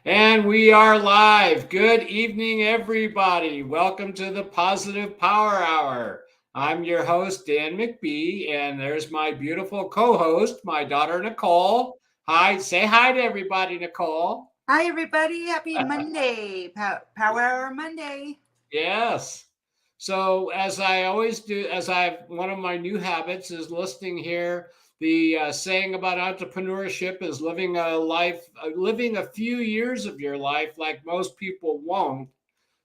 And we are live. Good evening, everybody. Welcome to the Positive Power Hour. I'm your host, Dan McBee, and there's my beautiful co host, my daughter, Nicole. Hi, say hi to everybody, Nicole. Hi, everybody. Happy Monday. Power Hour Monday. Yes. So, as I always do, one of my new habits is listing here the saying about entrepreneurship is living a few years of your life like most people won't,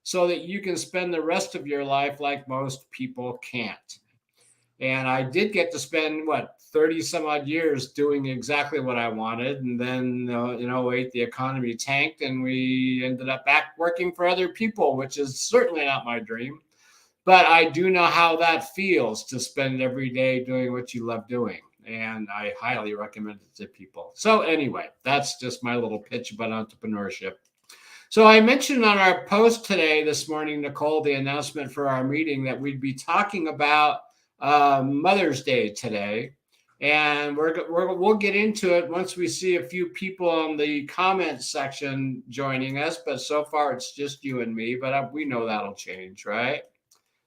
so that you can spend the rest of your life like most people can't. And I did get to spend 30 some odd years doing exactly what I wanted. And then in '08, the economy tanked and we ended up back working for other people, which is certainly not my dream. But I do know how that feels to spend every day doing what you love doing. And I highly recommend it to people. So, anyway, that's just my little pitch about entrepreneurship. So, I mentioned on our post today, this morning, Nicole, the announcement for our meeting that we'd be talking about Mother's Day today. And we'll get into it once we see a few people on the comments section joining us. But so far, it's just you and me. But we know that'll change, right?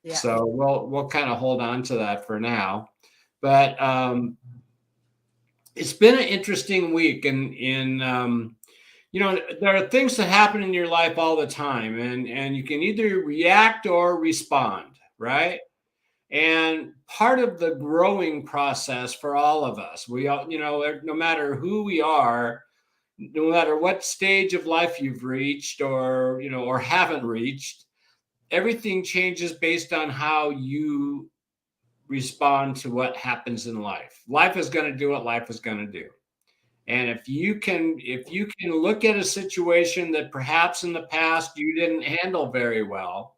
Yeah. So we'll kind of hold on to that for now. But it's been an interesting week, and there are things that happen in your life all the time, and you can either react or respond, right? And part of the growing process for all of us, we all, no matter who we are, no matter what stage of life you've reached or haven't reached, everything changes based on how you respond to what happens in life. Life is going to do what life is going to do. And if you can look at a situation that perhaps in the past you didn't handle very well,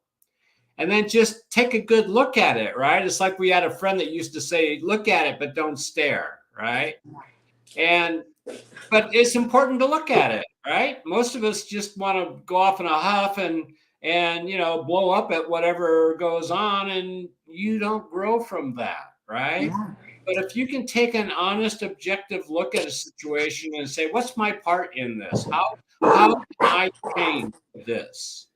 and then just take a good look at it, right? It's like we had a friend that used to say, look at it, but don't stare, right? And but it's important to look at it, right? Most of us just want to go off in a huff and blow up at whatever goes on, and you don't grow from that, right? Yeah. But if you can take an honest, objective look at a situation and say, what's my part in this? How can I change this?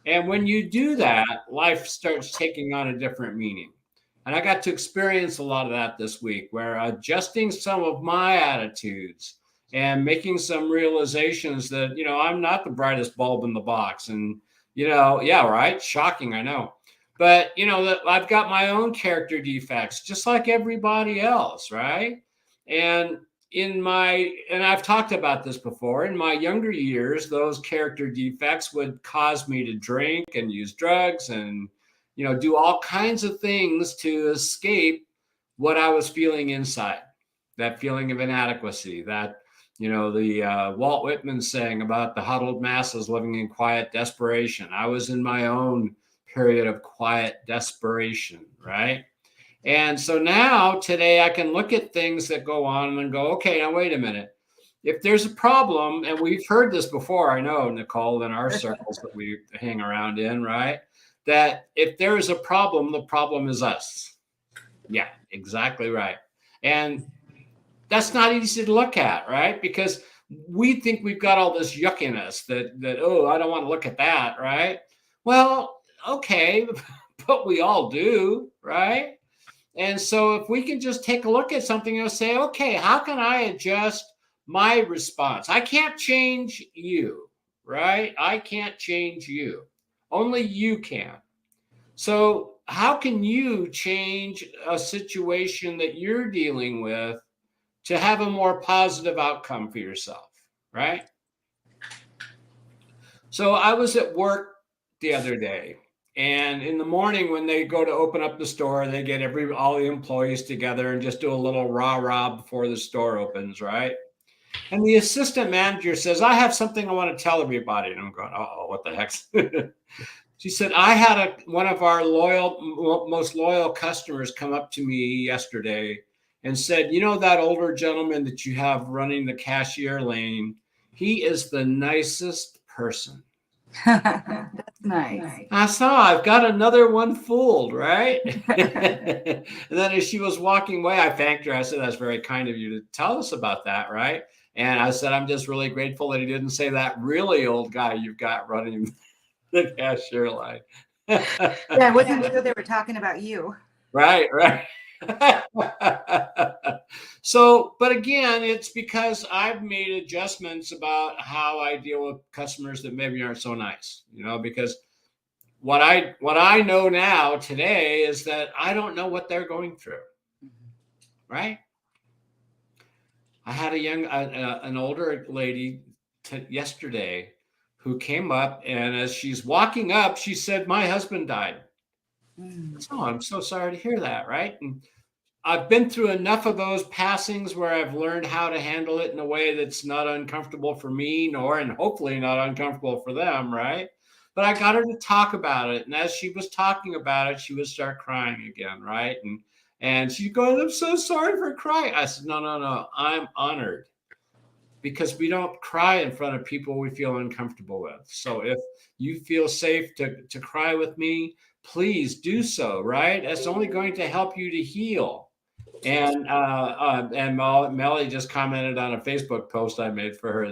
And when you do that, life starts taking on a different meaning. And I got to experience a lot of that this week, where adjusting some of my attitudes and making some realizations that, I'm not the brightest bulb in the box. And, yeah, right. Shocking, I know. But, that I've got my own character defects, just like everybody else, right? And and I've talked about this before, in my younger years, those character defects would cause me to drink and use drugs and, do all kinds of things to escape what I was feeling inside, that feeling of inadequacy, that the Walt Whitman saying about the huddled masses living in quiet desperation. I was in my own period of quiet desperation, right? And so now, today, I can look at things that go on and go, okay, now wait a minute. If there's a problem, and we've heard this before, I know, Nicole, in our circles that we hang around in, right? That if there is a problem, the problem is us. Yeah, exactly right. And that's not easy to look at, right? Because we think we've got all this yuckiness that oh, I don't want to look at that, right? Well, okay, but we all do, right? And so if we can just take a look at something and say, okay, how can I adjust my response? I can't change you, right? I can't change you. Only you can. So how can you change a situation that you're dealing with to have a more positive outcome for yourself, right? So I was at work the other day, and in the morning when they go to open up the store, they get all the employees together and just do a little rah-rah before the store opens, right? And the assistant manager says, I have something I want to tell everybody. And I'm going, uh-oh, what the heck? She said, I had one of our most loyal customers come up to me yesterday and said, that older gentleman that you have running the cashier lane, he is the nicest person. That's nice. I saw, I've got another one fooled, right? And then as she was walking away, I thanked her. I said, that's very kind of you to tell us about that, right? And I said, I'm just really grateful that he didn't say that really old guy you've got running the cashier line. Yeah, I wasn't sure they were talking about you. Right, right. So, but again, it's because I've made adjustments about how I deal with customers that maybe aren't so nice, because what I know now today is that I don't know what they're going through. Right? I had an older lady yesterday who came up, and as she's walking up, she said, "My husband died." Oh, I'm so sorry to hear that, right? And I've been through enough of those passings where I've learned how to handle it in a way that's not uncomfortable for me, and hopefully not uncomfortable for them, right? But I got her to talk about it, and as she was talking about it, she would start crying again, right? And she's going, "I'm so sorry for crying." I said, "No, no, no. I'm honored, because we don't cry in front of people we feel uncomfortable with. So if you feel safe to cry with me, please do so, right? That's only going to help you to heal." And Melly just commented on a Facebook post I made for her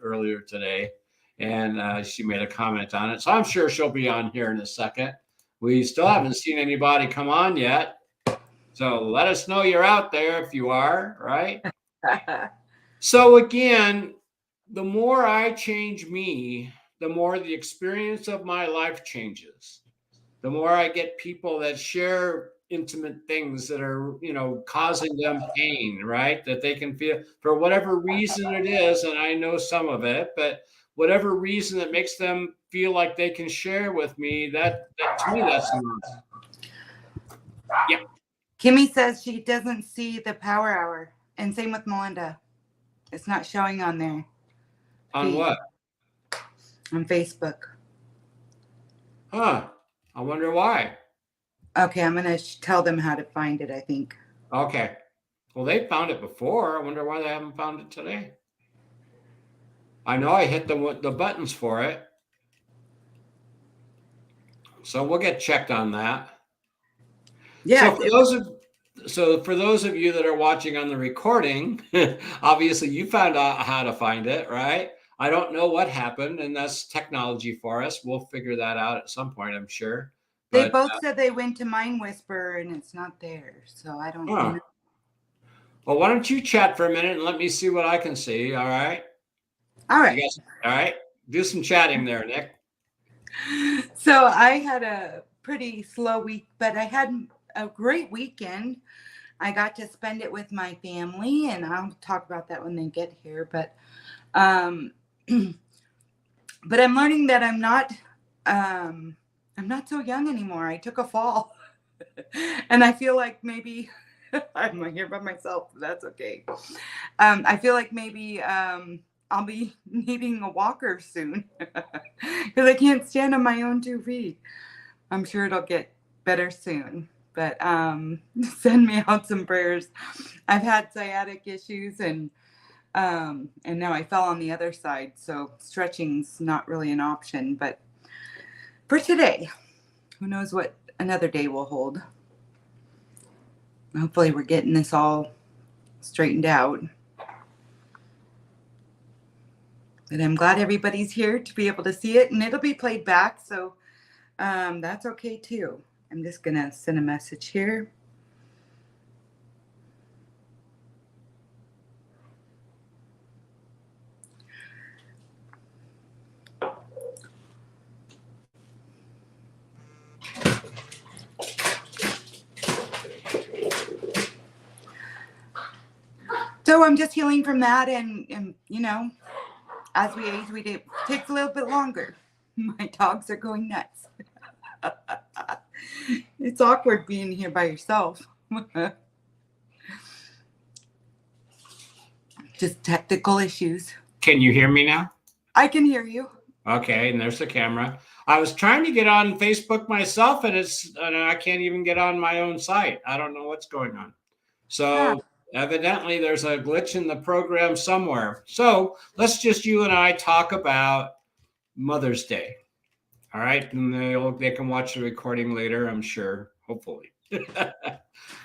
earlier today, and she made a comment on it. So I'm sure she'll be on here in a second. We still haven't seen anybody come on yet, so let us know you're out there if you are, right? So again, the more I change me, the more the experience of my life changes. The more I get people that share intimate things that are, causing them pain, right? That they can feel for whatever reason it is, and I know some of it, but whatever reason that makes them feel like they can share with me, that to me, that's enough. Yeah. Kimmy says she doesn't see the Power Hour, and same with Melinda. It's not showing on there. On what? On Facebook. Huh. I wonder why. Okay, I'm going to tell them how to find it, I think. Okay. Well, they found it before. I wonder why they haven't found it today. I know I hit the buttons for it. So we'll get checked on that. Yeah. So for those of you that are watching on the recording, obviously you found out how to find it, right? I don't know what happened, and that's technology for us. We'll figure that out at some point, I'm sure. They both said they went to Mind Whisperer and it's not there, so I don't know. Well, why don't you chat for a minute and let me see what I can see, all right? All right. All right. Do some chatting there, Nick. So I had a pretty slow week, but I had a great weekend. I got to spend it with my family, and I'll talk about that when they get here. But I'm learning that I'm not so young anymore. I took a fall, and I feel like maybe I'm here by myself. But that's okay. I feel like maybe I'll be needing a walker soon because I can't stand on my own 2 feet. I'm sure it'll get better soon, but send me out some prayers. I've had sciatic issues, and now I fell on the other side, so stretching's not really an option. But for today, who knows what another day will hold. Hopefully we're getting this all straightened out. But I'm glad everybody's here to be able to see it, and it'll be played back, so that's okay too. I'm just gonna send a message here. So I'm just healing from that, and as we age, it takes a little bit longer. My dogs are going nuts. It's awkward being here by yourself. Just technical issues. Can you hear me now? I can hear you. Okay, and there's the camera. I was trying to get on Facebook myself, and I can't even get on my own site. I don't know what's going on. So evidently there's a glitch in the program somewhere. So let's just you and I talk about Mother's Day. All right, and they can watch the recording later, I'm sure, hopefully.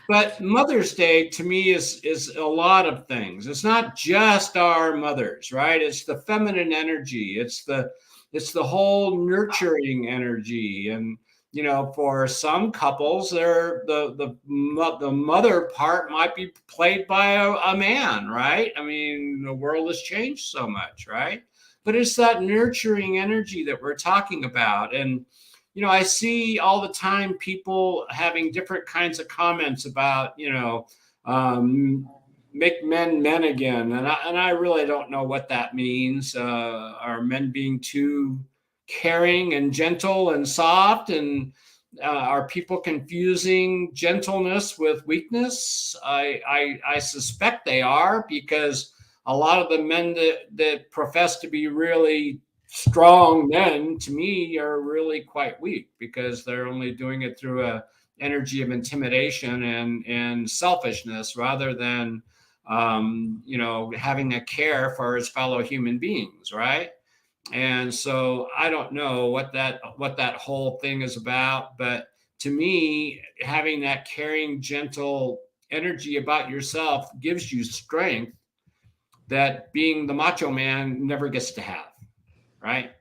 But Mother's Day to me is a lot of things. It's not just our mothers, right? It's the feminine energy. It's the whole nurturing energy. And for some couples, the mother part might be played by a man, right? I mean, the world has changed so much, right? But it's that nurturing energy that we're talking about. And I see all the time people having different kinds of comments about, make men men again. And I really don't know what that means. Are men being too caring and gentle and soft? And are people confusing gentleness with weakness? I suspect they are, because a lot of the men that profess to be really strong men, to me, are really quite weak, because they're only doing it through a energy of intimidation and selfishness, rather than having a care for his fellow human beings, right? And so I don't know what that whole thing is about, but to me, having that caring, gentle energy about yourself gives you strength that being the macho man never gets to have, right?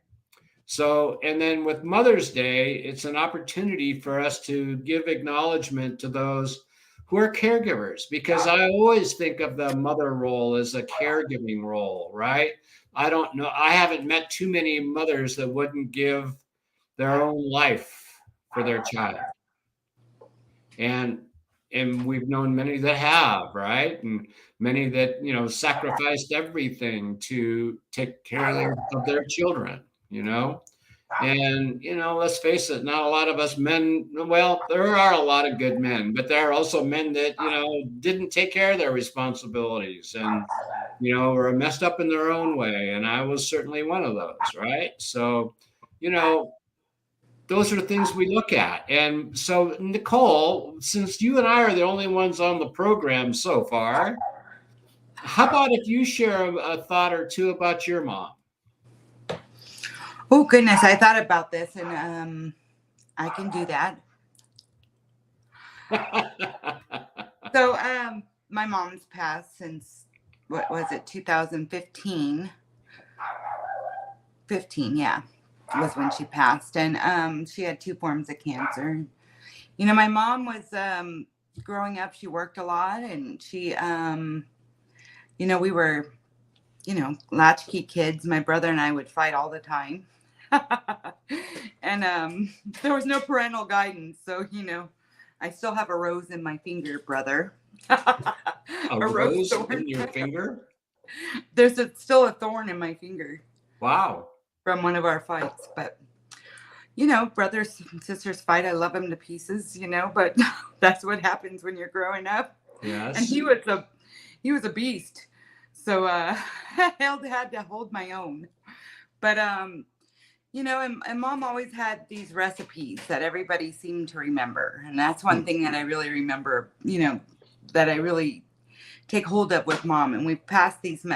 So, and then with Mother's Day, it's an opportunity for us to give acknowledgement to those who are caregivers, because I always think of the mother role as a caregiving role, right? I don't know. I haven't met too many mothers that wouldn't give their own life for their child. And we've known many that have, right? And many that, sacrificed everything to take care of their children, And, let's face it, not a lot of us men, well, there are a lot of good men, but there are also men that, didn't take care of their responsibilities and, were messed up in their own way. And I was certainly one of those, right? So, those are things we look at. And so, Nicole, since you and I are the only ones on the program so far, how about if you share a thought or two about your mom? Oh, goodness. I thought about this, and I can do that. So my mom's passed since, what was it, 2015? 15, yeah, was when she passed. And she had 2 forms of cancer. My mom was, growing up, she worked a lot, and she, we were, latchkey kids. My brother and I would fight all the time. And there was no parental guidance. So, I still have a rose in my finger, brother. A rose in your finger? There's still a thorn in my finger. Wow. From one of our fights. But, brothers and sisters fight. I love them to pieces, but that's what happens when you're growing up. Yes. And he was a beast. So I had to hold my own. But, and Mom always had these recipes that everybody seemed to remember. And that's one thing that I really remember, that I really take hold of with Mom. And we've passed these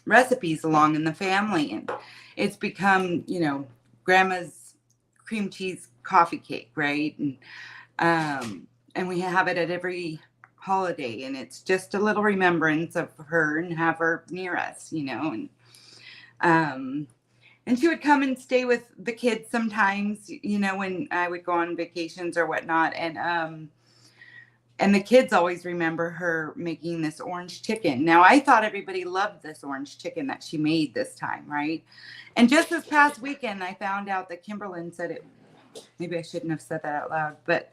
recipes along in the family. And it's become, Grandma's cream cheese coffee cake, right? And we have it at every holiday. And it's just a little remembrance of her and have her near us, and she would come and stay with the kids sometimes, when I would go on vacations or whatnot. And the kids always remember her making this orange chicken. Now, I thought everybody loved this orange chicken that she made this time, right? And just this past weekend, I found out that Kimberlyn said it, maybe I shouldn't have said that out loud, but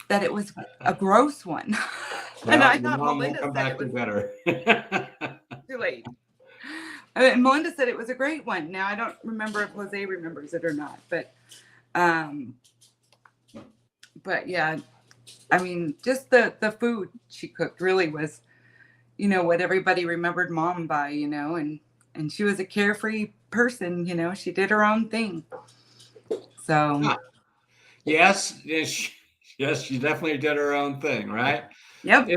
that it was a gross one. Well, and I thought Mom Melinda will come said back it was to better. too late. And Melinda said it was a great one. Now, I don't remember if Jose remembers it or not, but yeah, I mean, just the food she cooked really was, what everybody remembered Mom by, and she was a carefree person, she did her own thing. So. Yes, she definitely did her own thing, right? Yep.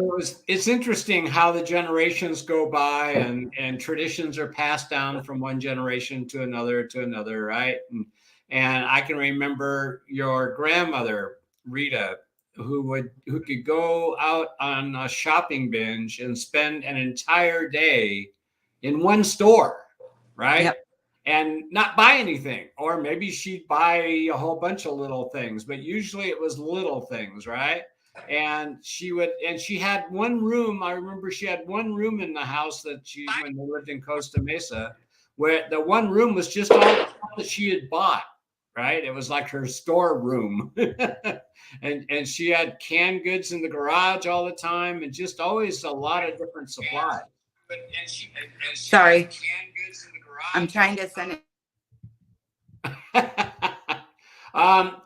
It's interesting how the generations go by and traditions are passed down from one generation to another, right? And I can remember your grandmother, Rita, who could go out on a shopping binge and spend an entire day in one store, right? Yep. And not buy anything. Or maybe she'd buy a whole bunch of little things, but usually it was little things, right? And she had one room. I remember she had one room in the house when they lived in Costa Mesa, where the one room was just all the stuff that she had bought, right? It was like her storeroom. and she had canned goods in the garage all the time, and just always a lot of different supplies. Sorry. I'm trying to send it.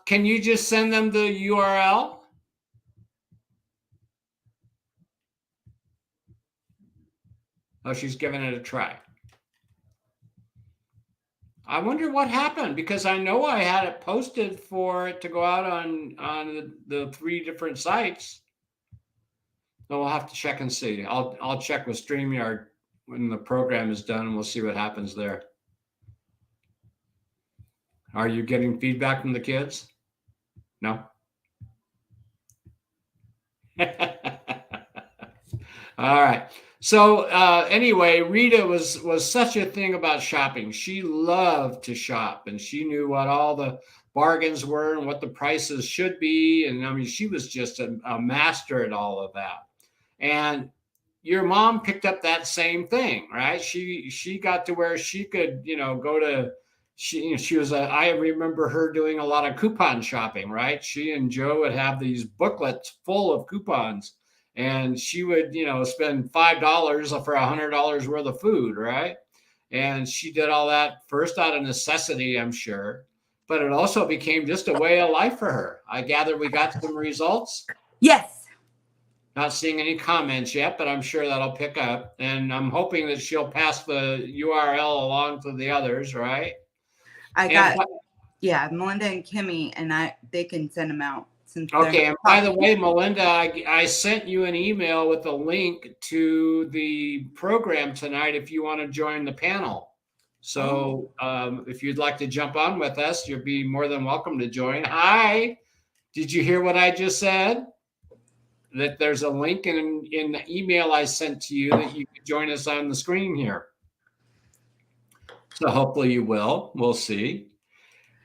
Can you just send them the URL? Oh, she's giving it a try. I wonder what happened, because I know I had it posted for it to go out on the 3 different sites. So we'll have to check and see. I'll check with StreamYard when the program is done, and we'll see what happens there. Are you getting feedback from the kids? No? All right. So anyway, Rita was such a thing about shopping. She loved to shop, and she knew what all the bargains were and what the prices should be. And I mean, she was just a master at all of that. And your mom picked up that same thing, right? She got to where she could, go to, I remember her doing a lot of coupon shopping, right? She and Joe would have these booklets full of coupons, and she would, spend $5 for $100 worth of food, right? And she did all that first out of necessity, I'm sure, but it also became just a way of life for her. I gather we got some results. Yes. Not seeing any comments yet, but I'm sure that'll pick up. And I'm hoping that she'll pass the URL along to the others, right? Melinda and Kimmy, and they can send them out. Okay, and by the way, Melinda, I sent you an email with a link to the program tonight if you want to join the panel. So if you'd like to jump on with us, you'll be more than welcome to join. Hi, did you hear what I just said? That there's a link in the email I sent to you that you can join us on the screen here. So hopefully you will. We'll see.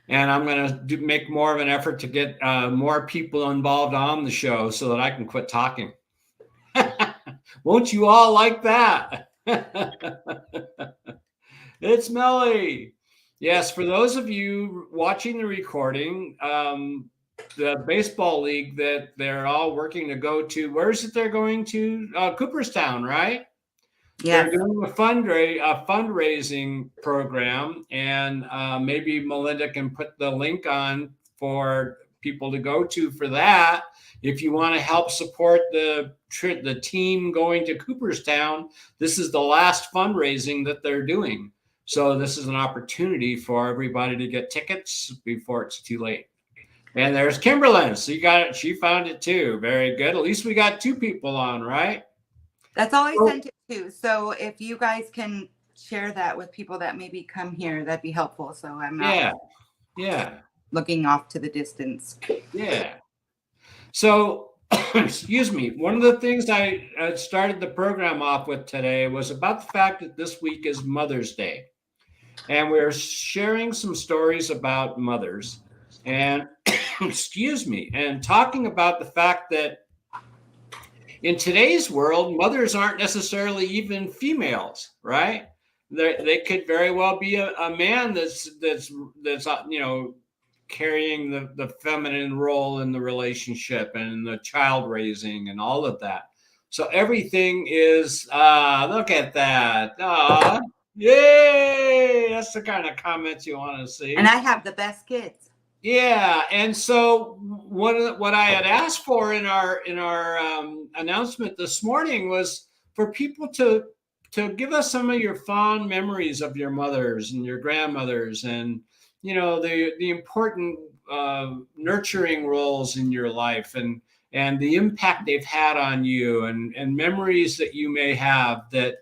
And I'm going to make more of an effort to get more people involved on the show so that I can quit talking. Won't you all like that? It's Melly. Yes, for those of you watching the recording, the baseball league that they're all working to go to, where is it they're going to? Cooperstown, right? Yeah, they're doing a fundraising program, and maybe Melinda can put the link on for people to go to for that. If you want to help support the team going to Cooperstown, this is the last fundraising that they're doing. So this is an opportunity for everybody to get tickets before it's too late. And there's Kimberlyn. So you got it. She found it too. Very good. At least we got 2 people on, right? That's all I sent it to. So if you guys can share that with people that maybe come here, that'd be helpful. So I'm not looking off to the distance. Yeah. So, excuse me. One of the things I started the program off with today was about the fact that this week is Mother's Day. And we're sharing some stories about mothers. And, excuse me, and talking about the fact that in today's world, mothers aren't necessarily even females, right? They could very well be a man that's carrying the feminine role in the relationship and the child raising and all of that. So everything is look at that. Yay! That's the kind of comments you want to see. And I have the best kids. Yeah, and so what I had asked for in our announcement this morning was for people to give us some of your fond memories of your mothers and your grandmothers, and the important nurturing roles in your life, and the impact they've had on you, and memories that you may have that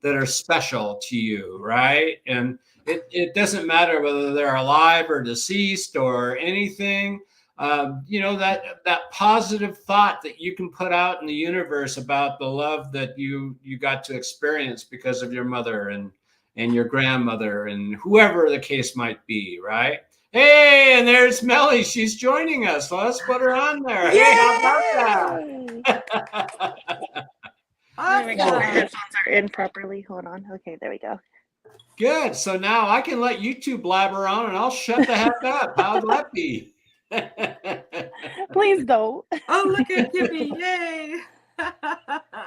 are special to you, right? And it doesn't matter whether they're alive or deceased or anything. that positive thought that you can put out in the universe about the love that you got to experience because of your mother and your grandmother and whoever the case might be, right? Hey, and there's Melly. She's joining us. Let's put her on there. Hey, how about Yay! that? Let me make sure my Awesome. headphones are in properly. Hold on. Okay, there we go. Good. So now I can let you two blabber on and I'll shut the heck up. How'd that be? Please don't. Oh, look at Kimmy. Yay.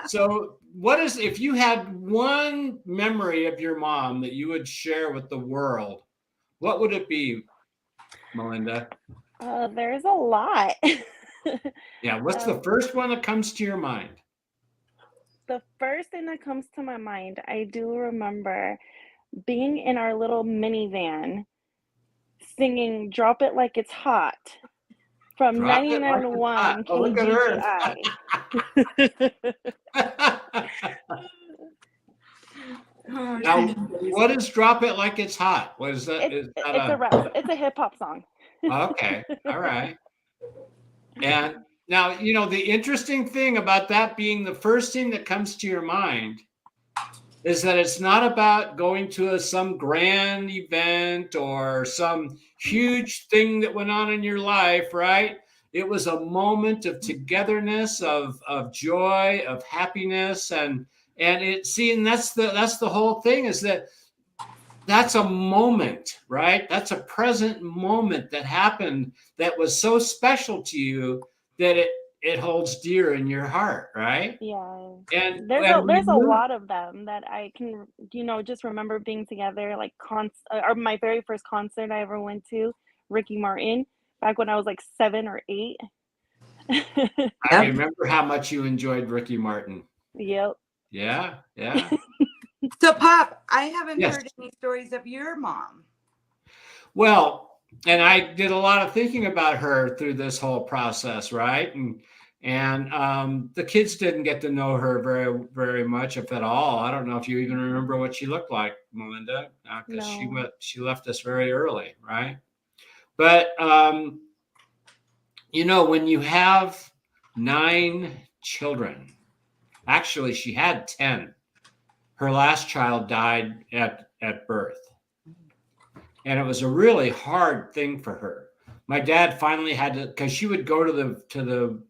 So if you had one memory of your mom that you would share with the world, what would it be, Melinda? There's a lot. Yeah, what's the first one that comes to your mind? The first thing that comes to my mind, I do remember being in our little minivan singing Drop It Like It's Hot from Drop It Like It's Hot. 99.1 Oh, look at her. KGGI. Now, what is Drop It Like It's Hot? What is that? It's a rap. It's a hip hop song. Okay, all right. And now, the interesting thing about that being the first thing that comes to your mind is that it's not about going to some grand event or some huge thing that went on in your life, right? It was a moment of togetherness, of joy, of happiness, and that's the whole thing, is that's a moment, right? That's a present moment that happened that was so special to you that it holds dear in your heart, right? Yeah. And there's a lot of them that I can, just remember being together, like or my very first concert I ever went to, Ricky Martin, back when I was like 7 or 8. I remember how much you enjoyed Ricky Martin. Yep. Yeah. So, Pop, I haven't Yes. heard any stories of your mom. Well, and I did a lot of thinking about her through this whole process, right? And the kids didn't get to know her very, very much, if at all. I don't know if you even remember what she looked like, Melinda, because No. she left us very early, right? But when you have 9 children, actually she had 10. Her last child died at birth. And it was a really hard thing for her. My dad finally had to, because she would go to the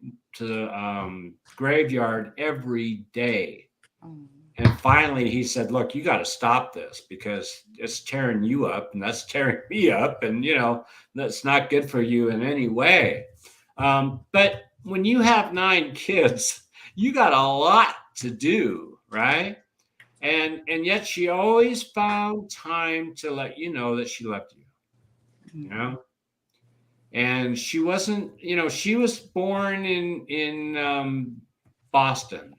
graveyard every day. And finally he said, look, you got to stop this because it's tearing you up and that's tearing me up. And, that's not good for you in any way. But when you have 9 kids, you got a lot to do, right? And yet she always found time to let you know that she loved you, And she wasn't, she was born in Boston.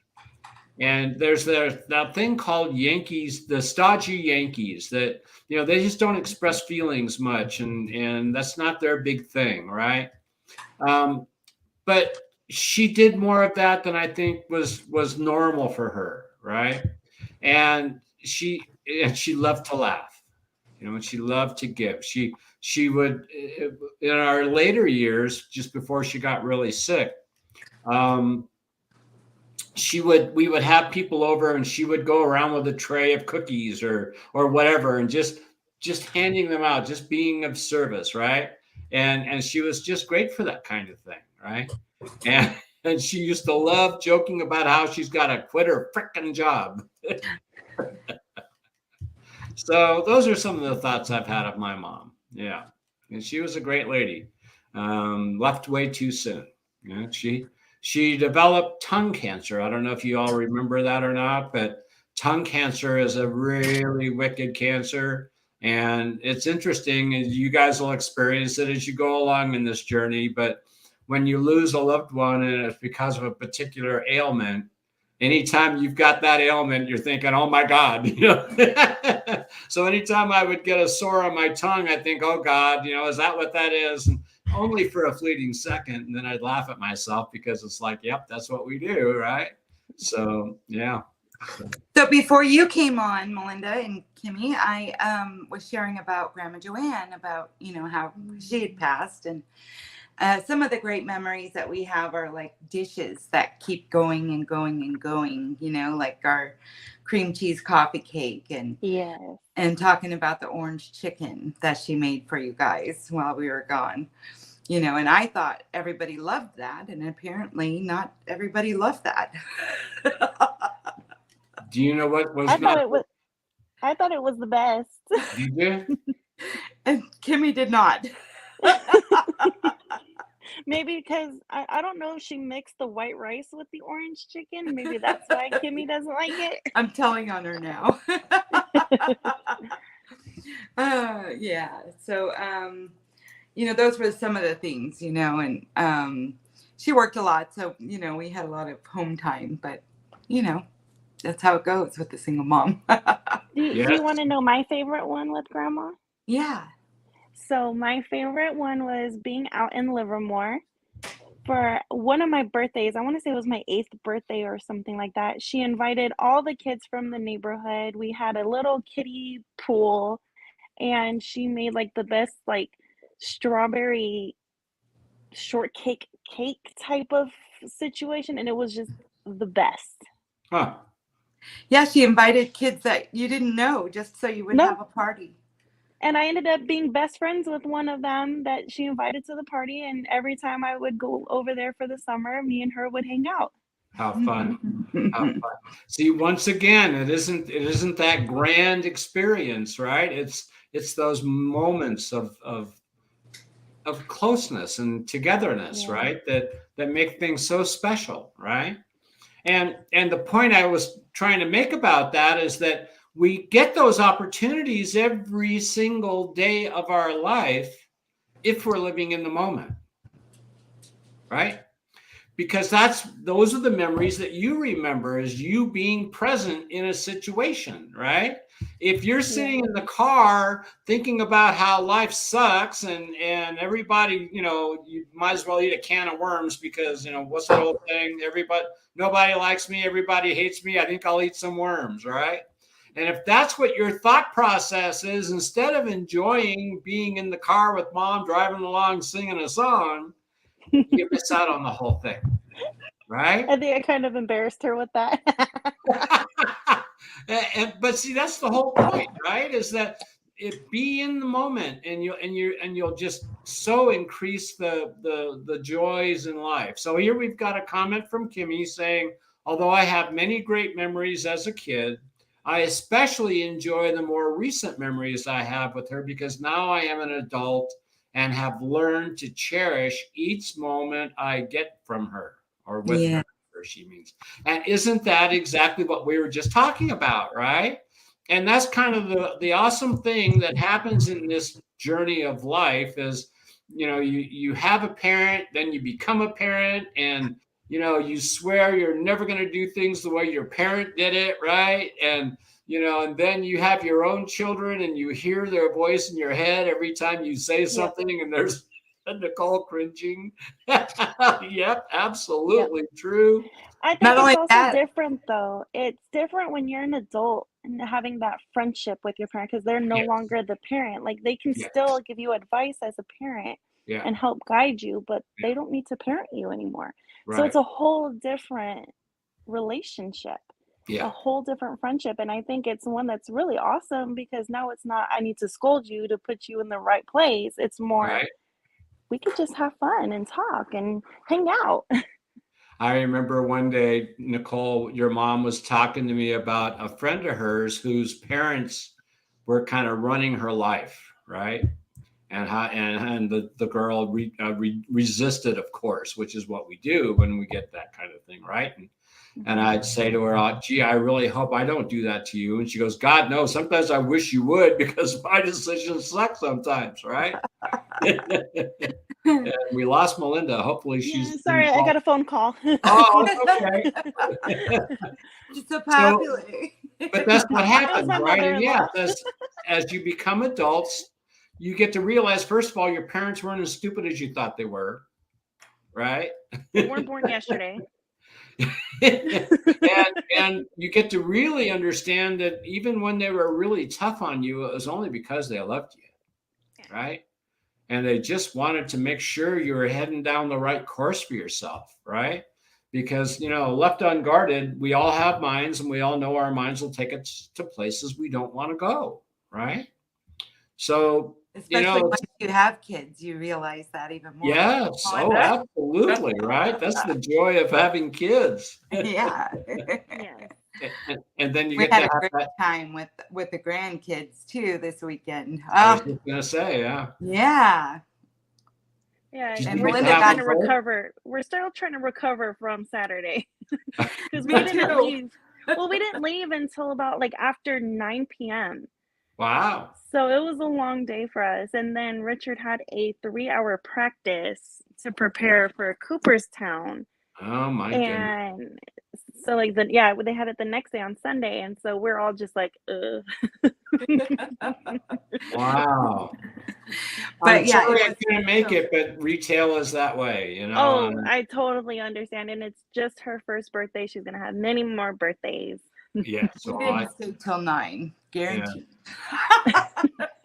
And there's that thing called Yankees, the stodgy Yankees, that, they just don't express feelings much. And that's not their big thing, right? But she did more of that than I think was normal for her, right? And she loved to laugh, and she loved to give. She would, in our later years, just before she got really sick, we would have people over and she would go around with a tray of cookies or whatever and just handing them out, just being of service, right? And she was just great for that kind of thing, right? And she used to love joking about how she's got to quit her frickin' job. So those are some of the thoughts I've had of my mom. Yeah. And she was a great lady. Left way too soon. She developed tongue cancer. I don't know if you all remember that or not, but tongue cancer is a really wicked cancer. And it's interesting, and you guys will experience it as you go along in this journey. But when you lose a loved one and it's because of a particular ailment, anytime you've got that ailment, you're thinking, oh my God, So anytime I would get a sore on my tongue, I think, oh God, is that what that is? And only for a fleeting second. And then I'd laugh at myself because it's like, yep, that's what we do, right? So, yeah. So before you came on, Melinda and Kimmy, I was sharing about Grandma Joanne, about, how she had passed. And Some of the great memories that we have are like dishes that keep going and going and going, like our cream cheese coffee cake, Yes. and talking about the orange chicken that she made for you guys while we were gone. And I thought everybody loved that, and apparently not everybody loved that. Do you know what was I not? thought it was the best. Did you? And Kimmy did not. Maybe because I don't know if she mixed the white rice with the orange chicken. Maybe that's why Kimmy doesn't like it. I'm telling on her now. Yeah. So, those were some of the things, and she worked a lot. So, we had a lot of home time, but, that's how it goes with the single mom. Do Yes. you want to know my favorite one with Grandma? Yeah. So my favorite one was being out in Livermore for one of my birthdays. I want to say it was my 8th birthday or something like that. She invited all the kids from the neighborhood. We had a little kiddie pool, and she made like the best like strawberry shortcake cake type of situation, and it was just the best. Huh. Yeah, she invited kids that you didn't know just so you would No. have a party. And I ended up being best friends with one of them that she invited to the party, and every time I would go over there for the summer, me and her would hang out. How fun. How fun. See, once again, it isn't that grand experience, right? It's those moments of closeness and togetherness, Yeah. right? That make things so special, right? And the point I was trying to make about that is that we get those opportunities every single day of our life if we're living in the moment, right? Because those are the memories that you remember as you being present in a situation, right? If you're sitting in the car thinking about how life sucks and everybody, you might as well eat a can of worms because, what's that old thing? Nobody likes me, everybody hates me. I think I'll eat some worms, right? And if that's what your thought process is, instead of enjoying being in the car with mom driving along singing a song, you miss out on the whole thing, right? I think I kind of embarrassed her with that. But see, that's the whole point, right? Is that be in the moment, and you'll just so increase the joys in life. So here we've got a comment from Kimmy saying, although I have many great memories as a kid, I especially enjoy the more recent memories I have with her because now I am an adult and have learned to cherish each moment I get from her or with her, she means. And isn't that exactly what we were just talking about, right? And that's kind of the awesome thing that happens in this journey of life is, you have a parent, then you become a parent, and you swear you're never going to do things the way your parent did it, right? And and then you have your own children and you hear their voice in your head every time you say something, and there's Nicole cringing. Yep, absolutely true. I think it's also different though. It's different when you're an adult and having that friendship with your parent because they're no longer the parent. Like they can still give you advice as a parent and help guide you, but they don't need to parent you anymore. Right. So it's a whole different relationship. Yeah. A whole different friendship. And I think it's one that's really awesome because now it's not, I need to scold you to put you in the right place. It's more, we could just have fun and talk and hang out. I remember one day, Nicole, your mom was talking to me about a friend of hers whose parents were kind of running her life, right? And the girl resisted, of course, which is what we do when we get that kind of thing, right? And I'd say to her, gee, I really hope I don't do that to you. And she goes, God, no, sometimes I wish you would because my decisions suck sometimes, right? And we lost Melinda. Hopefully she's... sorry, I got a phone call. Oh, okay. Just a popular. But that's what happens, right? And yeah, as you become adults, you get to realize, first of all, your parents weren't as stupid as you thought they were, right? They weren't born yesterday. and you get to really understand that even when they were really tough on you, it was only because they loved you, right? and they just wanted to make sure you were heading down the right course for yourself, right? Because, left unguarded, we all have minds, and we all know our minds will take us to places we don't want to go, right? So, Especially once you have kids, you realize that even more. yes, oh, absolutely, right? That's the joy of having kids. Yeah. Yes. And then you We get had to a have great that. time with the grandkids too this weekend. I was just gonna say, yeah. Yeah. Yeah, Did and you we're get still to have trying them to both? recover. We're still trying to recover from Saturday because we Me didn't too. leave. Well, we didn't leave until about like after 9 p.m. Wow. So it was a long day for us. And then Richard had a 3-hour practice to prepare for Cooperstown. Oh my goodness. And so they had it the next day on Sunday. And so we're all just like, ugh. Wow. But I'm yeah, sorry I couldn't make it, but retail is that way, Oh, I totally understand. And it's just her first birthday. She's going to have many more birthdays. Yeah. So we didn't stay till 9, guaranteed.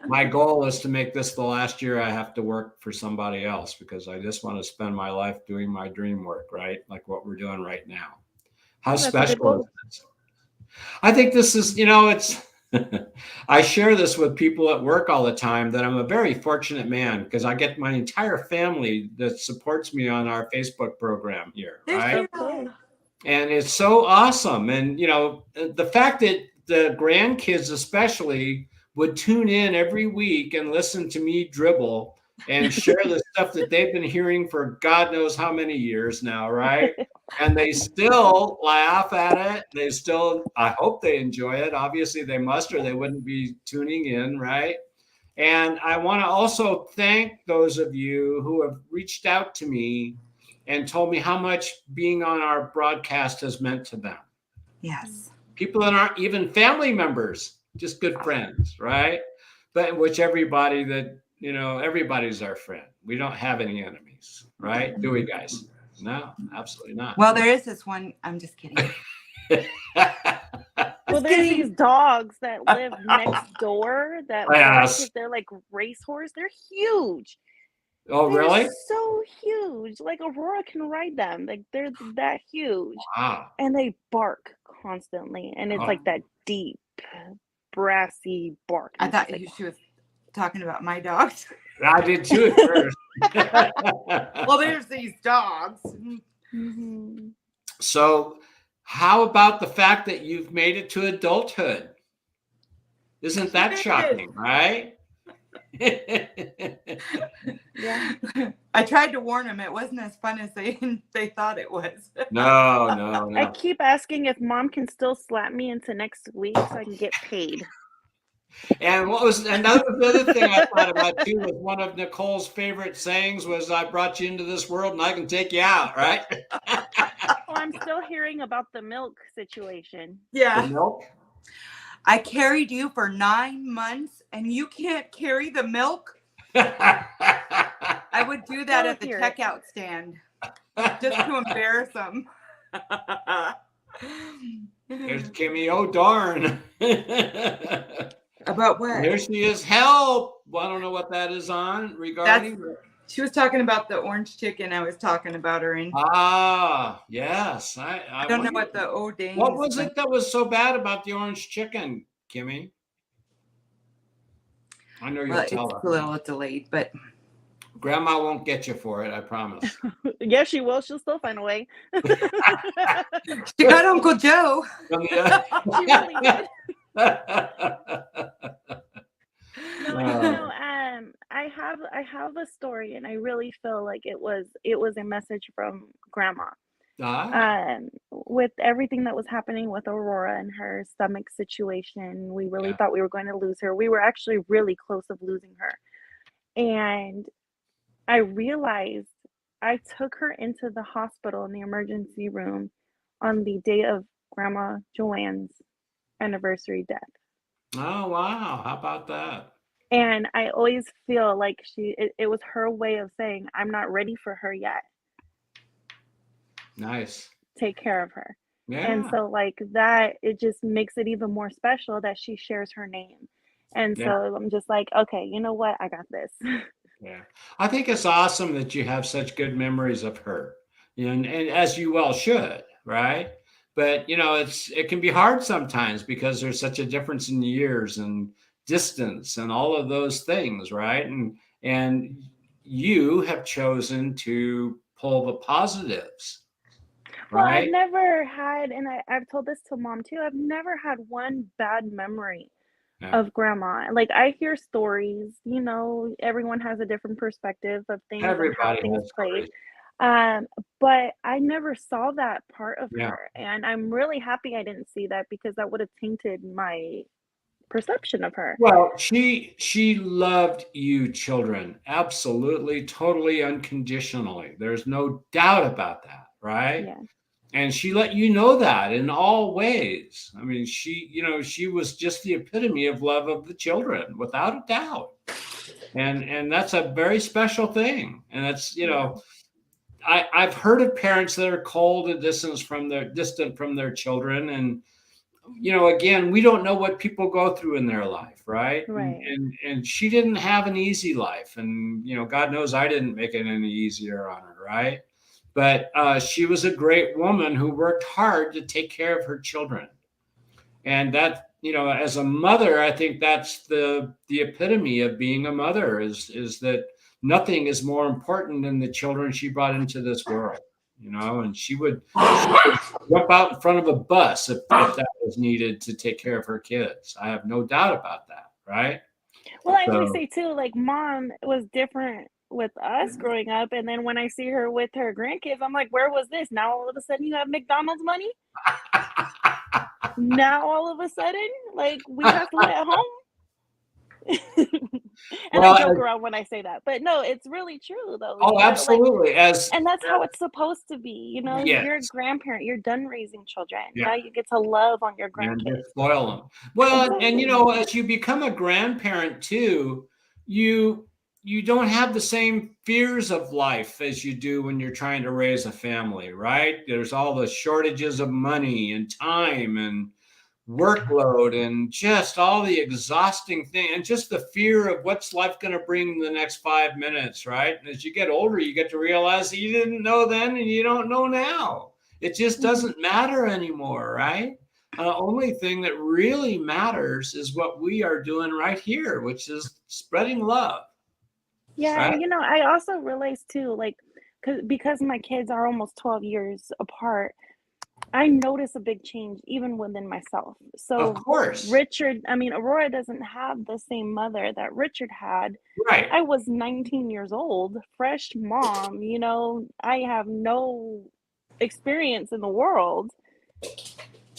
my goal is to make this the last year I have to work for somebody else, because I just want to spend my life doing my dream work, right? Like what we're doing right now. How special is this? I think this is, it's, I share this with people at work all the time, that I'm a very fortunate man, because I get my entire family that supports me on our Facebook program here, right? And it's so awesome. And, the fact that the grandkids especially would tune in every week and listen to me dribble and share the stuff that they've been hearing for God knows how many years now, right? And they still laugh at it. I hope they enjoy it. Obviously they must, or they wouldn't be tuning in, right? And I want to also thank those of you who have reached out to me and told me how much being on our broadcast has meant to them. Yes. People that aren't even family members, just good friends, right? But which everybody that, everybody's our friend. We don't have any enemies, right? Do we, guys? No, absolutely not. Well, there is this one. I'm just kidding. Well, there's these dogs that live next door that they're like racehorse. They're huge. Oh, they're really? So huge. Like Aurora can ride them. Like they're that huge. Wow. And they bark constantly. And it's like that deep, brassy bark. I thought she was talking about my dogs. I did too at first. Well, there's these dogs. Mm-hmm. So how about the fact that you've made it to adulthood? Isn't that shocking, right? Yeah. I tried to warn them. It wasn't as fun as they thought it was. No. I keep asking if Mom can still slap me into next week so I can get paid. And what was another thing I thought about too was one of Nicole's favorite sayings was, "I brought you into this world and I can take you out," right? I'm still hearing about the milk situation. Yeah. The milk? I carried you for 9 months and you can't carry the milk? I would do that at the checkout stand just to embarrass them. There's Kimmy. Oh, darn. About what? There she is. Help. Well, I don't know what that is on regarding. She was talking about the orange chicken. I was talking about her in. Yes. I don't know what the O'Danes. What was it that was so bad about the orange chicken, Kimmy? I know you'll tell us. It's a little delayed, but Grandma won't get you for it, I promise. Yeah, she will. She'll still find a way. She got Uncle Joe. She really did. No, I have a story, and I really feel like it was a message from Grandma. With everything that was happening with Aurora and her stomach situation, we really thought we were going to lose her. We were actually really close of losing her. And I realized I took her into the hospital in the emergency room on the day of Grandma Joanne's anniversary death. Oh, wow. How about that? And I always feel like it was her way of saying, I'm not ready for her yet. Nice. Take care of her. Yeah. And so like that, it just makes it even more special that she shares her name. And so I'm just like, okay, you know what? I got this. Yeah. I think it's awesome that you have such good memories of her. And as you well should, right? But it can be hard sometimes because there's such a difference in years and distance and all of those things, right? And you have chosen to pull the positives, Well, I've right? never had, and I've told this to mom too, I've never had one bad memory Yeah. of grandma. Like, I hear stories, everyone has a different perspective of things and how Everybody things has played. stories. But I never saw that part of Yeah. her. And I'm really happy I didn't see that because that would have tainted my perception of her. Well, she loved you children absolutely, totally, unconditionally. There's no doubt about that, right? Yeah. And she let you know that in all ways. I mean, she was just the epitome of love of the children, without a doubt. And that's a very special thing. And that's, Yeah. I've heard of parents that are cold and distant from their children. And again, we don't know what people go through in their life, right? And Right. and, and she didn't have an easy life, and God knows I didn't make it any easier on her, right? But she was a great woman who worked hard to take care of her children, and that as a mother, I think that's the epitome of being a mother is that nothing is more important than the children she brought into this world. And she would jump out in front of a bus if that was needed to take care of her kids. I have no doubt about that, right? Well, I always So say too, like, mom was different with us growing up, and then when I see her with her grandkids, I'm like, where was this? Now all of a sudden you have McDonald's money? Now all of a sudden, like, we have food at home? And I well, joke around when I say that, but no, it's really true though. oh, absolutely. And that's how it's supposed to be. You're a Yes, grandparent, you're done raising children. yeah. Now you get to love on your And grandkids. just spoil them. Well, and Exactly. as you become a grandparent too, you don't have the same fears of life as you do when you're trying to raise a family, right? There's all the shortages of money and time and workload and just all the exhausting thing and just the fear of what's life going to bring in the next 5 minutes, right? And as you get older, you get to realize that you didn't know then and you don't know now. It just Mhm. doesn't matter anymore, right? Only thing that really matters is what we are doing right here, which is spreading love, Yeah, right? and I also realized too, like, because my kids are almost 12 years apart, I notice a big change even within myself. Of So course. Aurora doesn't have the same mother that Richard had. Right. I was 19 years old, fresh mom, I have no experience in the world.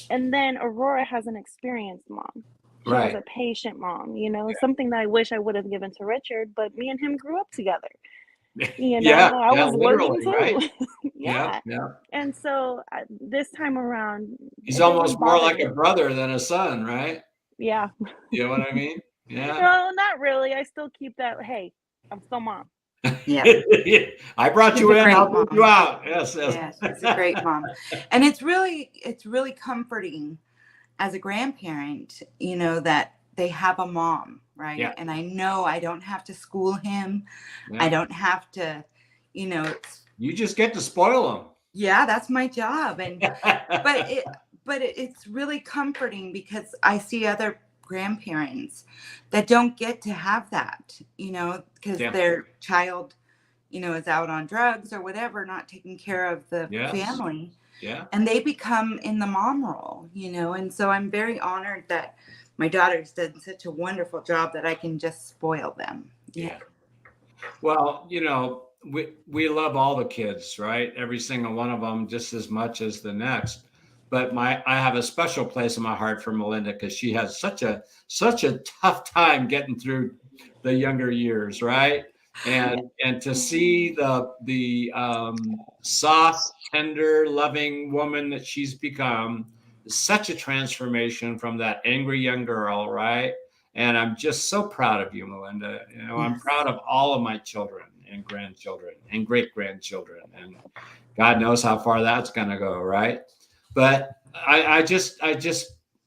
And then Aurora has an experienced mom. She has Right. a patient mom, something that I wish I would have given to Richard, but me and him grew up together. Yeah. I Yeah. was working Literally. Right. too. Yeah. Yeah. Yeah. And so this time around, He's it doesn't almost more bother like a me. brother than a son, right? Yeah. You know what I mean? Yeah. No, not really. I still keep that. Hey, I'm still mom. Yeah. I brought She's you a in, great I'll move you mom. out. Yes, Yeah, yes. she's a great mom. And it's really comforting as a grandparent, that they have a mom, right? Yeah, And I know I don't have to school him. I yeah. don't have to, You just get to spoil yeah, that's my job. And them. it's really comforting because I see other grandparents that don't get to have that, because Yeah. their child, is out on drugs or whatever, not taking care of the Yes. family, Yeah. and they become in the mom role, and so I'm very honored that my daughter's done such a wonderful job that I can just spoil them. Yeah. Well, we love all the kids, right? Every single one of them just as much as the next. But I have a special place in my heart for Melinda because she has such a tough time getting through the younger years, right? And to see the soft, tender, loving woman that she's become is such a transformation from that angry young girl, right? And I'm just so proud of you, Melinda. I'm Yes. proud of all of my children and grandchildren and great grandchildren, and God knows how far that's going to go, right? But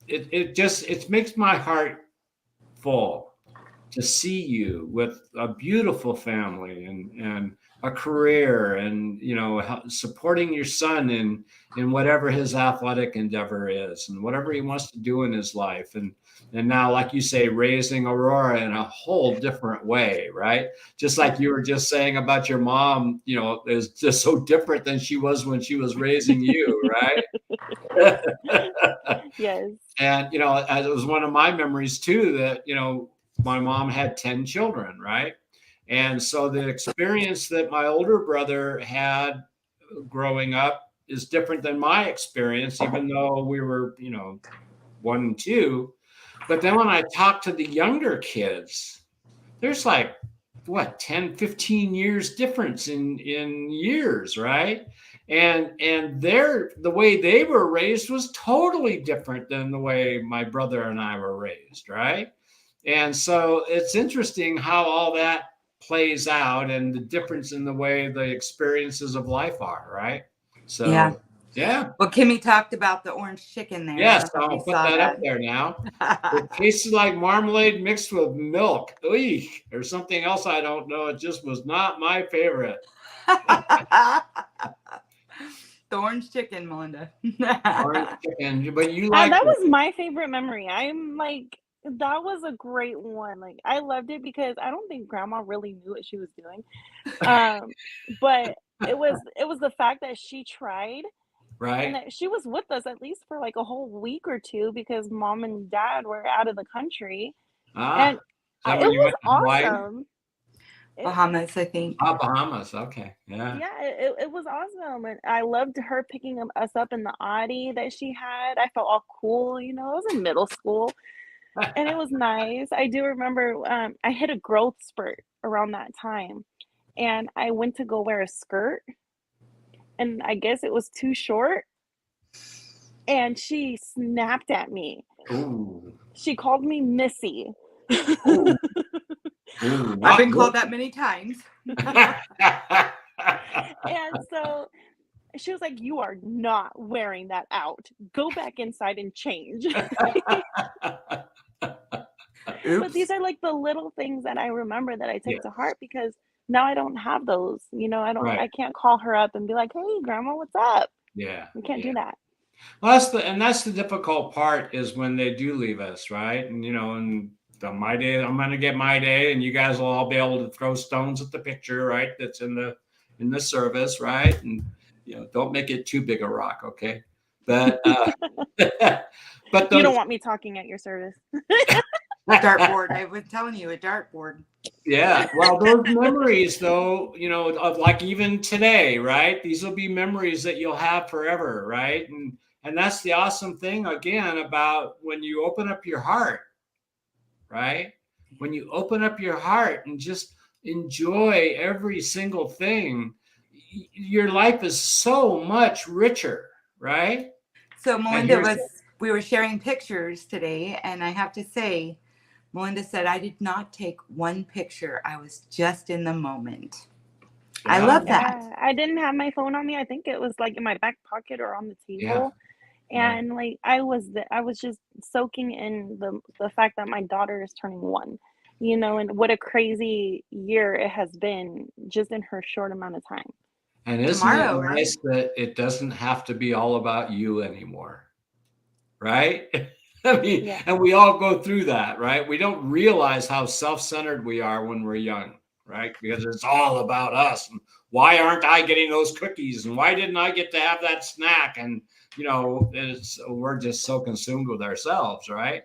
it makes my heart full to see you with a beautiful family and a career, and supporting your son in whatever his athletic endeavor is and whatever he wants to do in his life, and now, like you say, raising Aurora in a whole different way, right? Just like you were just saying about your mom, is just so different than she was when she was raising you, right? Yes. And as it was one of my memories too, that my mom had 10 children, right? And so the experience that my older brother had growing up is different than my experience, even though we were, 1 and 2. But then when I talk to the younger kids, there's like, what, 10, 15 years difference in years, right? And the way they were raised was totally different than the way my brother and I were raised, right? And so it's interesting how all that plays out and the difference in the way the experiences of life are, right? So yeah. Well, Kimmy talked about the orange chicken there. Yes, I don't know I'll if put you saw that up there now. It tasted like marmalade mixed with milk. Oy, or something else I don't know. It just was not my favorite. The orange chicken, Melinda. Orange chicken, but you like that was my favorite memory. I'm like, that was a great one. Like, I loved it because I don't think grandma really knew what she was doing. But it was the fact that she tried, and right? that she was with us at least for like a whole week or two because mom and dad were out of the country. And Is that it when you was went to Hawaii? awesome. Bahamas, I think. Oh, Bahamas. Okay. Yeah. Yeah, it was awesome, and I loved her picking us up in the Audi that she had. I felt all cool, I was in middle school, and it was nice. I do remember, I hit a growth spurt around that time, and I went to go wear a skirt, and I guess it was too short, and she snapped at me. Ooh. She called me Missy. Ooh. Ooh, I've been called that many times. And so she was like, "You are not wearing that out. Go back inside and change." But these are like the little things that I remember that I take to heart because now I don't have those. I can't call her up and be like, "Hey, grandma, what's up?" Yeah. We can't do that. Well, that's the difficult part is when they do leave us, right? And and on my day, I'm gonna get my day, and you guys will all be able to throw stones at the picture, right? That's in the service, right? And don't make it too big a rock, okay? But but You don't want me talking at your service. Dartboard. I was telling you, a dartboard. Yeah. Well, those memories, though, of like even today, right? These will be memories that you'll have forever, right? And that's the awesome thing again about when you open up your heart, right? When you open up your heart and just enjoy every single thing, your life is so much richer, right? So Melinda we were sharing pictures today, and I have to say, Melinda said, I did not take one picture. I was just in the moment. Yeah. I love that. Yeah, I didn't have my phone on me. I think it was like in my back pocket or on the table. Yeah. And like I was just soaking in the fact that my daughter is turning 1, and what a crazy year it has been just in her short amount of time. And isn't it nice that it doesn't have to be all about you anymore? Right? I mean, and we all go through that, right? We don't realize how self-centered we are when we're young, right? Because it's all about us. And why aren't I getting those cookies? And why didn't I get to have that snack? And, we're just so consumed with ourselves, right?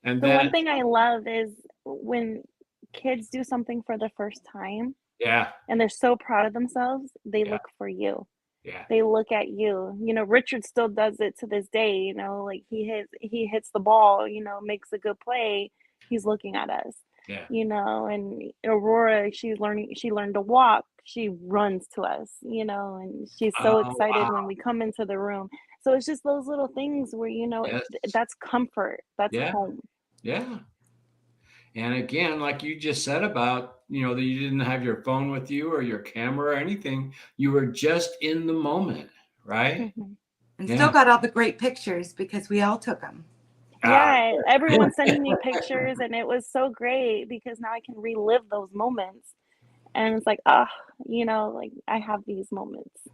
And the one thing I love is when kids do something for the first time. Yeah. And they're so proud of themselves, they look for you. Yeah. They look at you. Richard still does it to this day, like he hits the ball, makes a good play. He's looking at us. Yeah. And Aurora, she learned to walk. She runs to us, and she's so excited when we come into the room. So it's just those little things where, that's comfort. That's home. Yeah. And again, like you just said about, that you didn't have your phone with you or your camera or anything. You were just in the moment, right? Mm-hmm. And still got all the great pictures because we all took them. Yeah, everyone's sending me pictures, and it was so great because now I can relive those moments. And it's like, like I have these moments.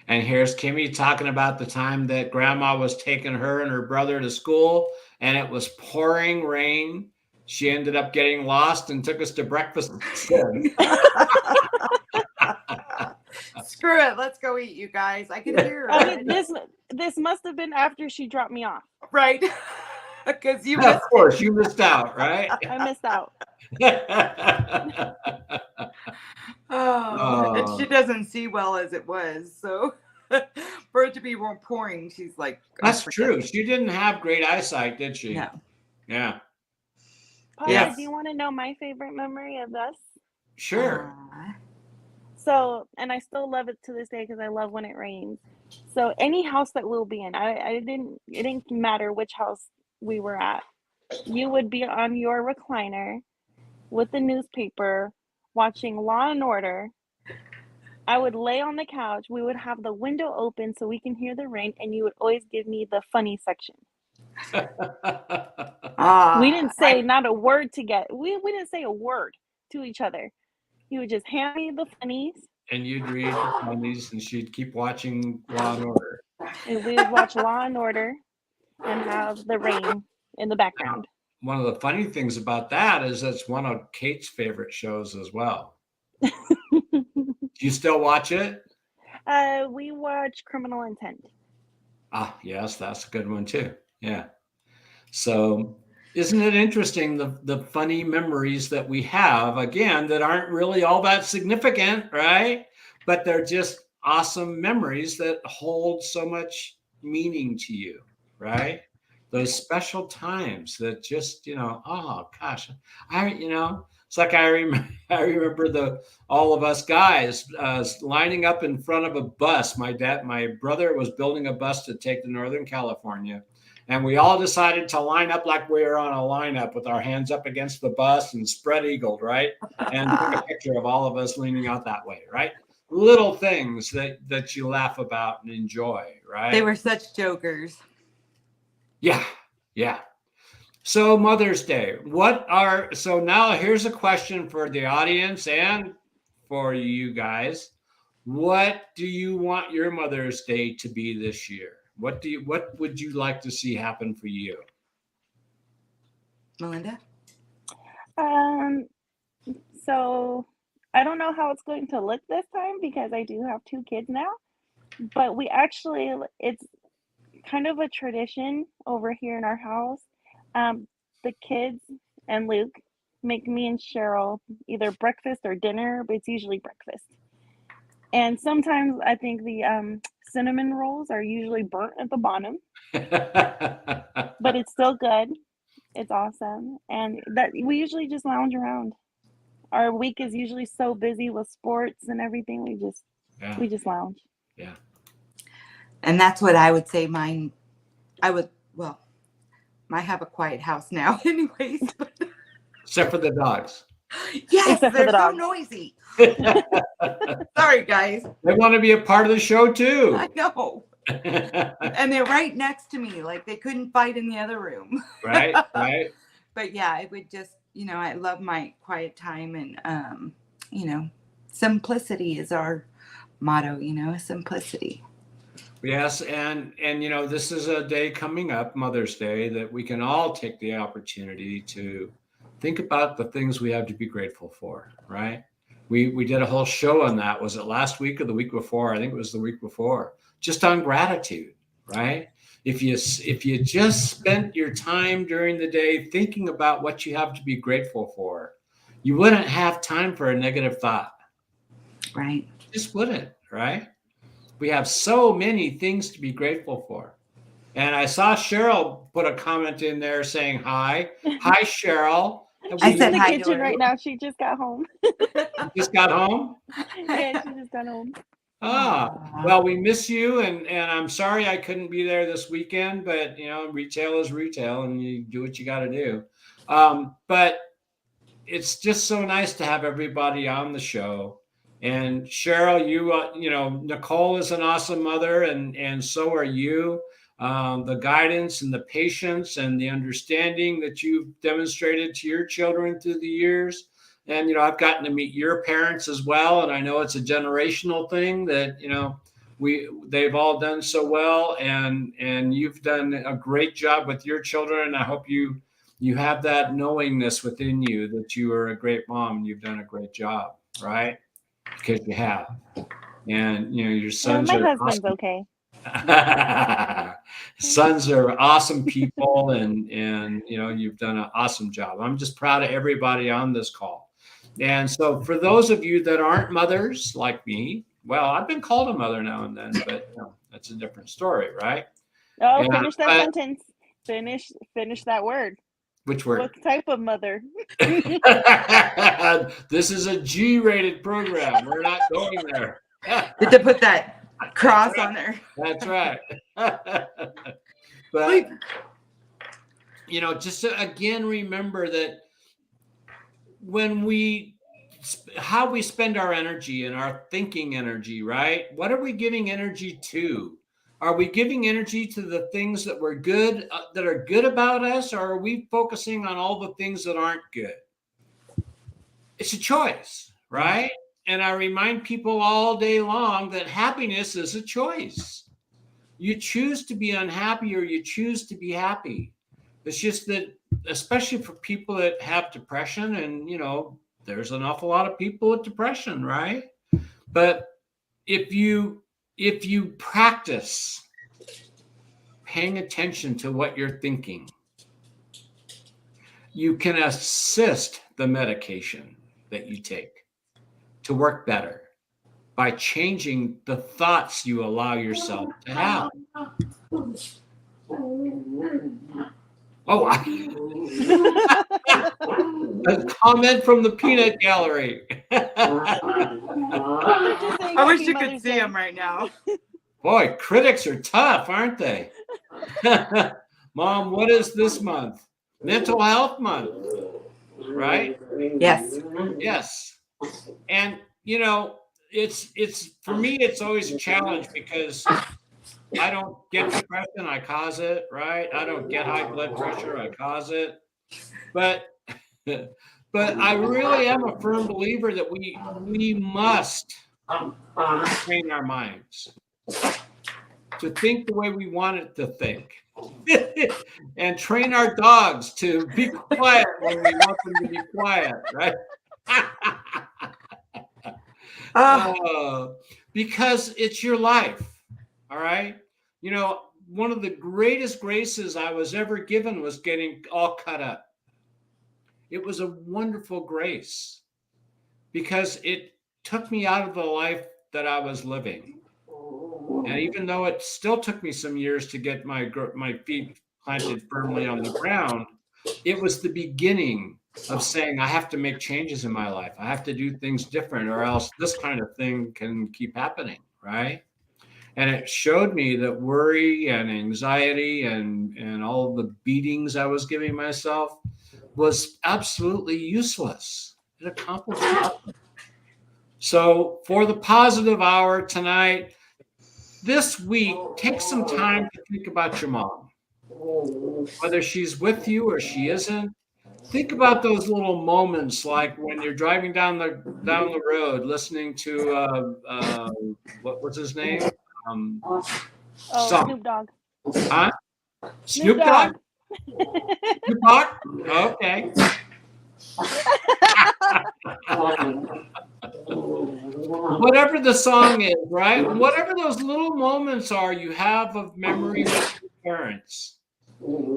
And here's Kimmy talking about the time that grandma was taking her and her brother to school and it was pouring rain. She ended up getting lost and took us to breakfast instead. Screw it. Let's go eat, you guys. I can hear her. I mean, this must have been after she dropped me off. Right. Because you Of missed course, you missed out, right? I missed out. And she doesn't see well as it was. So for it to be pouring, she's like, That's true. She didn't have great eyesight, did she? No. Yeah. Paula, Yes. do you want to know my favorite memory of us? Sure. So, and I still love it to this day because I love when it rains. So any house that we'll be in, it didn't matter which house we were at. You would be on your recliner with the newspaper watching Law and Order. I would lay on the couch. We would have the window open so we can hear the rain, and you would always give me the funny section. We didn't say not a word together. We didn't say a word to each other. You would just hand me the funnies. And you'd read the funnies, and she'd keep watching Law and Order. And we would watch Law and Order and have the rain in the background. One of the funny things about that is it's one of Kate's favorite shows as well. Do you still watch it? We watch Criminal Intent. Yes, that's a good one too. Yeah. So isn't it interesting the funny memories that we have, again, that aren't really all that significant, right? But they're just awesome memories that hold so much meaning to you, right? Those special times that just, oh gosh, it's like I remember all of us guys lining up in front of a bus. My brother was building a bus to take to Northern California. And we all decided to line up like we were on a lineup with our hands up against the bus and spread eagled, right? And took a picture of all of us leaning out that way, right? Little things that you laugh about and enjoy, right? They were such jokers. Yeah. So Mother's Day, so now here's a question for the audience and for you guys. What do you want your Mother's Day to be this year? What would you like to see happen for you? Melinda? So I don't know how it's going to look this time because I do have 2 kids now, but it's kind of a tradition over here in our house. The kids and Luke make me and Cheryl either breakfast or dinner, but it's usually breakfast. And sometimes I think the cinnamon rolls are usually burnt at the bottom, but it's still good. It's awesome. And that we usually just lounge around. Our week is usually so busy with sports and everything. We just lounge. Yeah. And that's what I would say I have a quiet house now anyways. Except for the dogs. Yes, they're so noisy. Sorry, guys. They want to be a part of the show too. I know. And they're right next to me. Like they couldn't fight in the other room. Right. But yeah, it would just, I love my quiet time and, simplicity is our motto, simplicity. Yes. And, this is a day coming up, Mother's Day, that we can all take the opportunity to think about the things we have to be grateful for, right? We did a whole show on that. Was it last week or the week before? I think it was the week before, just on gratitude, right? If you just spent your time during the day thinking about what you have to be grateful for, you wouldn't have time for a negative thought. Right. You just wouldn't, right? We have so many things to be grateful for. And I saw Cheryl put a comment in there saying hi. Hi, Cheryl. She's in the kitchen right now. She just got home. Just got home? Yeah, she just got home. Well, we miss you, and I'm sorry I couldn't be there this weekend, but retail is retail, and you do what you got to do. But it's just so nice to have everybody on the show. And Cheryl, you Nicole is an awesome mother, and so are you. the guidance and the patience and the understanding that you've demonstrated to your children through the years. And, I've gotten to meet your parents as well. And I know it's a generational thing that, they've all done so well. And you've done a great job with your children. And I hope you have that knowingness within you that you are a great mom and you've done a great job, right? Because you have. And, your sons my are husband's awesome. okay. Sons are awesome people, and you've done an awesome job. I'm just proud of everybody on this call. And so for those of you that aren't mothers like me, well, I've been called a mother now and then, but that's a different story, right? Oh, finish that sentence. Finish that word. Which word? What type of mother? This is a G-rated program. We're not going there. Did they put that cross on there? That's right. But, just to again remember that how we spend our energy and our thinking energy, right? What are we giving energy to? Are we giving energy to the things that were good, that are good about us, or are we focusing on all the things that aren't good? It's a choice, right? And I remind people all day long that happiness is a choice. You choose to be unhappy or you choose to be happy. It's just that, especially for people that have depression, and, there's an awful lot of people with depression, right? But if you practice paying attention to what you're thinking, you can assist the medication that you take to work better by changing the thoughts you allow yourself to have. Oh, a comment from the peanut gallery. I wish you could see him right now. Boy, critics are tough, aren't they? Mom, what is this month? Mental Health Month, right? Yes. Yes. And, it's for me, it's always a challenge because I don't get depression, I cause it, right? I don't get high blood pressure, I cause it. But I really am a firm believer that we must train our minds to think the way we want it to think. And train our dogs to be quiet when we want them to be quiet, right? Because it's your life. All right. One of the greatest graces I was ever given was getting all cut up. It was a wonderful grace because it took me out of the life that I was living. And even though it still took me some years to get my feet planted firmly on the ground, it was the beginning of saying, I have to make changes in my life. I have to do things different, or else this kind of thing can keep happening, right? And it showed me that worry and anxiety and all the beatings I was giving myself was absolutely useless. It accomplished nothing. So for the positive hour tonight, this week, take some time to think about your mom. Whether she's with you or she isn't, think about those little moments, like when you're driving down the road, listening to what was his name? Snoop Dogg. Huh? Snoop Dogg? Snoop Dogg? Okay. Whatever the song is, right? Whatever those little moments are you have of memory with your parents,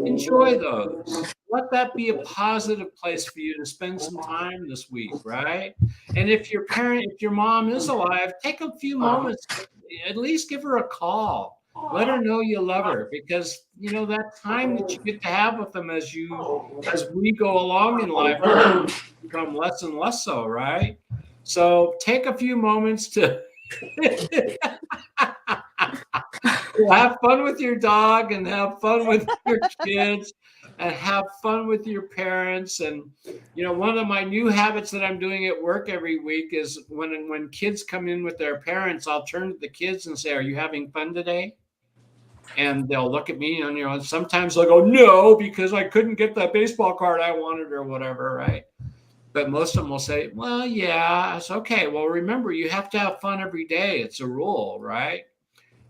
enjoy those. Let that be a positive place for you to spend some time this week, right? And if your mom is alive, take a few moments, at least give her a call. Let her know you love her, because that time that you get to have with them as we go along in life become less and less so, right? So take a few moments to have fun with your dog and have fun with your kids and have fun with your parents. And one of my new habits that I'm doing at work every week is when kids come in with their parents, I'll turn to the kids and say, are you having fun today? And they'll look at me and, and sometimes they'll go, no, because I couldn't get that baseball card I wanted or whatever, right? But most of them will say, well, yeah, it's okay. Well, remember, you have to have fun every day. It's a rule, right?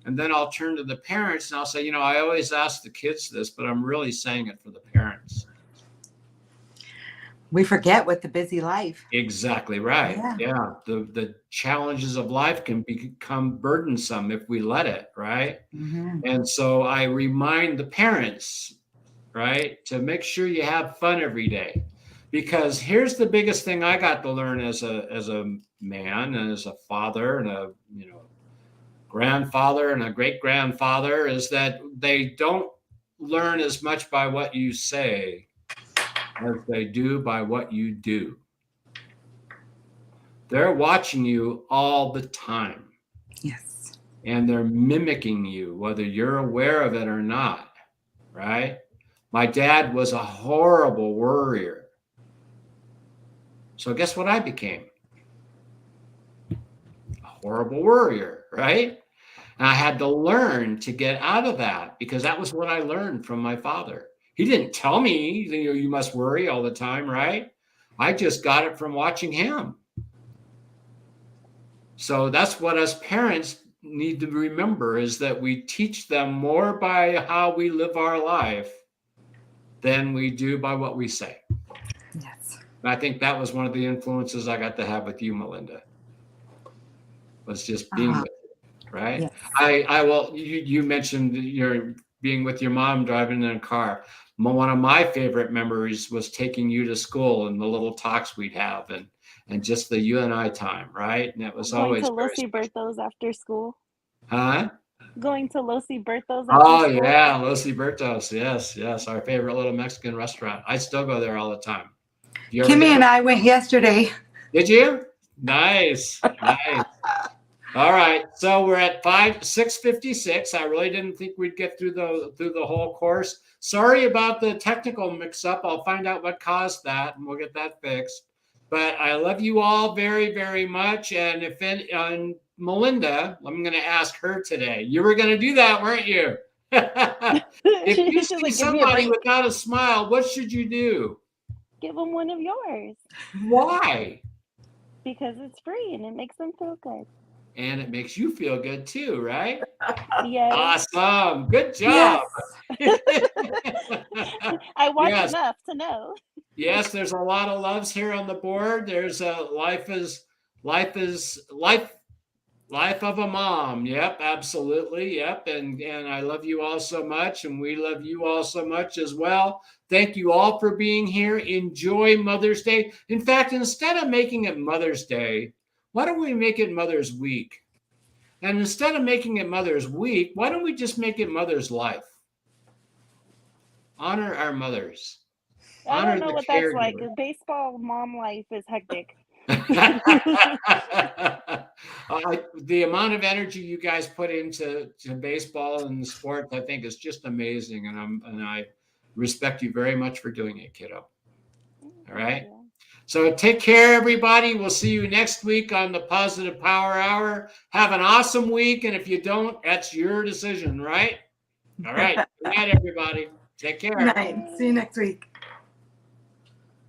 And then I'll turn to the parents and I'll say, I always ask the kids this, but I'm really saying it for the parents. We forget with the busy life. Exactly right. Yeah. The challenges of life can become burdensome if we let it, right? Mm-hmm. And so I remind the parents, right, to make sure you have fun every day. Because here's the biggest thing I got to learn as a man and as a father and a grandfather and a great grandfather is that they don't learn as much by what you say as they do by what you do. They're watching you all the time. Yes. And they're mimicking you, whether you're aware of it or not, right? My dad was a horrible worrier. So guess what I became? A horrible worrier, right? And I had to learn to get out of that because that was what I learned from my father. He didn't tell me, you must worry all the time, right? I just got it from watching him. So that's what us parents need to remember is that we teach them more by how we live our life than we do by what we say. Yes. And I think that was one of the influences I got to have with you, Melinda, was just being with you, right? Yes. You mentioned your being with your mom driving in a car. One of my favorite memories was taking you to school and the little talks we'd have and just the you and I time, right? And it was Going always to very Los special. Bertos after school. Huh? Going to Los Bertos after Oh, school. yeah, Los Bertos. Yes, our favorite little Mexican restaurant. I still go there all the time. You ever Kimmy go? and I went yesterday. Did you? Nice. All right, so we're at 6:56. I really didn't think we'd get through the whole course. Sorry about the technical mix-up. I'll find out what caused that, and we'll get that fixed. But I love you all very, very much. And and Melinda, I'm going to ask her today. You were going to do that, weren't you? If you She's see like, give me a somebody break. without a smile, what should you do? Give them one of yours Why? because it's free and it makes them feel good. And it makes you feel good too, right? Yes. Awesome. Good job. Yes. I watch Yes. enough to know. Yes, there's a lot of loves here on the board. There's life of a mom. Yep, absolutely. Yep. And I love you all so much, and we love you all so much as well. Thank you all for being here. Enjoy Mother's Day. In fact, instead of making it Mother's Day, why don't we make it Mother's Week? And instead of making it Mother's Week, why don't we just make it Mother's Life? Honor our mothers. I don't know what that's like. caregiver. Baseball mom life is hectic. The amount of energy you guys put into baseball and sports, I think, is just amazing, and I respect you very much for doing it, kiddo. All right. Yeah. So take care, everybody. We'll see you next week on the Positive Power Hour. Have an awesome week, and if you don't, that's your decision, right? All right. Good night, everybody. Take care. Good night. See you next week.